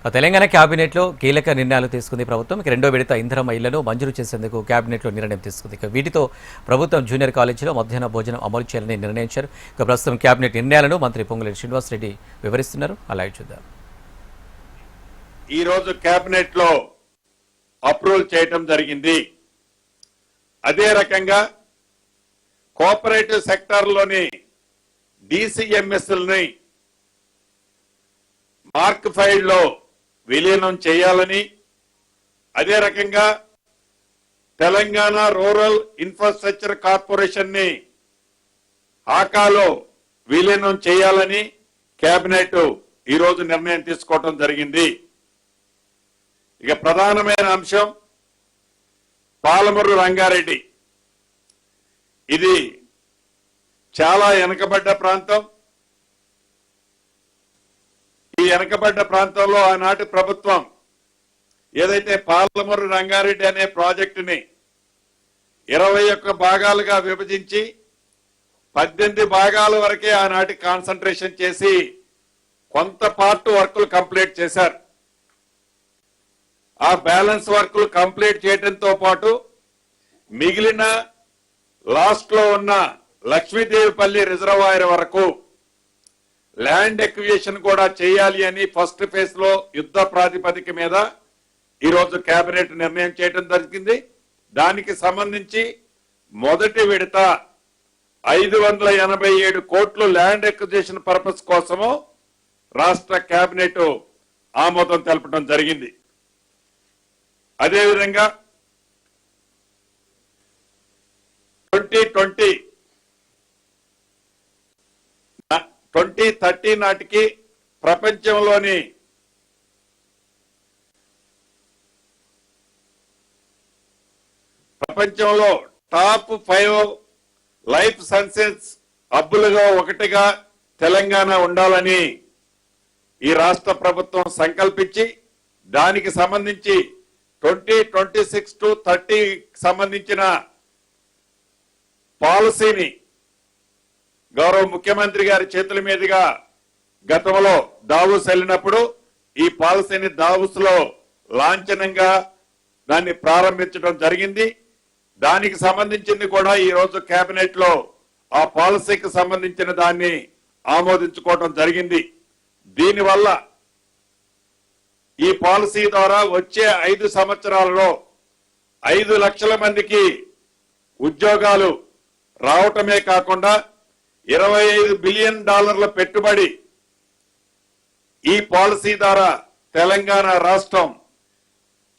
Telangana cabinet లో కీలక నిర్ణయాలు తీసుకుంది ప్రభుత్వం. రెండో విడత ఇంధనం ఇళ్లను మంజూరు చేసేందుకు కేబినెట్ లో నిర్ణయం తీసుకుంది. వీటితో ప్రభుత్వం జూనియర్ కాలేజీలో మధ్యాహ్న భోజనం అమలు చేయాలని నిర్ణయించారు. ప్రస్తుతం కేబినెట్ నిర్ణయాలను మంత్రి పొంగులేటి శ్రీనివాసరెడ్డి వివరిస్తున్నారు. అలాగే చూద్దాం. ఈ రోజు కేబినెట్ లో అప్రూవల్ చేయడం జరిగింది. అదే రకంగా కోఆపరేటివ్ సెక్టార్ లోని డిసిఎంఎస్ఎల్ని మార్క్ 5 లో విలీనం చేయాలని, అదే రకంగా తెలంగాణ రూరల్ ఇన్ఫ్రాస్ట్రక్చర్ కార్పొరేషన్ ని ఆకాలో విలీనం చేయాలని కేబినెట్ ఈ రోజు నిర్ణయం తీసుకోవడం జరిగింది. ఇక ప్రధానమైన అంశం పాలమూరు రంగారెడ్డి. ఇది చాలా వెనుకబడ్డ ప్రాంతం. ఈ వెనుకబడ్డ ప్రాంతంలో ఆనాటి ప్రభుత్వం ఏదైతే పాలమూరు రంగారెడ్డి అనే ప్రాజెక్టుని 21 భాగాలుగా విభజించి 18 భాగాల వరకే ఆనాటి కాన్సన్ట్రేషన్ చేసి కొంత పార్ట్ వర్కులు కంప్లీట్ చేశారు. ఆ బ్యాలెన్స్ వర్కులు కంప్లీట్ చేయడంతో పాటు మిగిలిన లాస్ట్ లో ఉన్న లక్ష్మీదేవిపల్లి రిజర్వాయర్ వరకు ల్యాండ్ ఎక్విజిషన్ కూడా చేయాలి అని ఫస్ట్ ఫేజ్ లో యుద్ధ ప్రాతిపదిక మీద ఈరోజు కేబినెట్ నిర్ణయం చేయడం జరిగింది. దానికి సంబంధించి మొదటి విడత 587 కోట్లు ల్యాండ్ ఎక్విజిషన్ పర్పస్ కోసము రాష్ట్ర కేబినెట్ ఆమోదం తెలపడం జరిగింది. అదేవిధంగా 2030 నాటికి ప్రపంచంలో టాప్ 5 లైఫ్ సైన్సెస్ హబ్బులుగా ఒకటిగా తెలంగాణ ఉండాలని ఈ రాష్ట్ర ప్రభుత్వం సంకల్పించి దానికి సంబంధించి 2026 to 30 సంబంధించిన పాలసీని గౌరవ ముఖ్యమంత్రి గారి చేతుల మీదుగా గతంలో దావూస్ వెళ్ళినప్పుడు ఈ పాలసీని దావూస్ లో లాంఛనంగా దాన్ని ప్రారంభించడం జరిగింది. దానికి సంబంధించింది కూడా ఈ రోజు కేబినెట్ లో ఆ పాలసీకి సంబంధించిన దాన్ని ఆమోదించుకోవడం జరిగింది. దీనివల్ల ఈ పాలసీ ద్వారా వచ్చే 5 సంవత్సరాలలో 5 లక్షల మందికి ఉద్యోగాలు రావటమే కాకుండా $25 బిలియన్ పెట్టుబడి ఈ పాలసీ ద్వారా తెలంగాణ రాష్ట్రం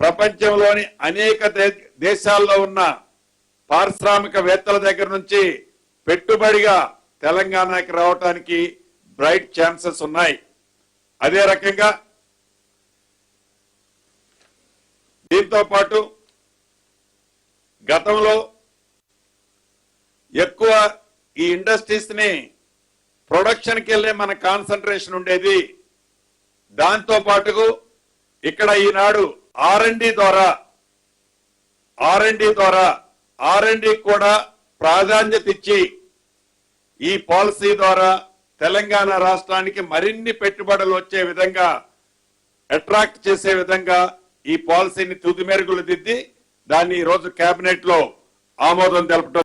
ప్రపంచంలోని అనేక దేశాల్లో ఉన్న పారిశ్రామికవేత్తల దగ్గర నుంచి పెట్టుబడిగా తెలంగాణకి రావడానికి బ్రైట్ ఛాన్సెస్ ఉన్నాయి. అదే రకంగా దీంతో పాటు గతంలో ఎక్కువ ఈ ఇండస్ట్రీస్ ని ప్రొడక్షన్కి వెళ్ళే మన కాన్సన్ట్రేషన్ ఉండేది. దాంతో పాటు ఇక్కడ ఈనాడు R&D కూడా ప్రాధాన్యత ఇచ్చి ఈ పాలసీ ద్వారా తెలంగాణ రాష్ట్రానికి మరిన్ని పెట్టుబడులు వచ్చే విధంగా అట్రాక్ట్ చేసే విధంగా ఈ పాలసీని తుది మెరుగులు దిద్ది దాన్ని ఈ రోజు కేబినెట్ లో ఆమోదం తెలపడం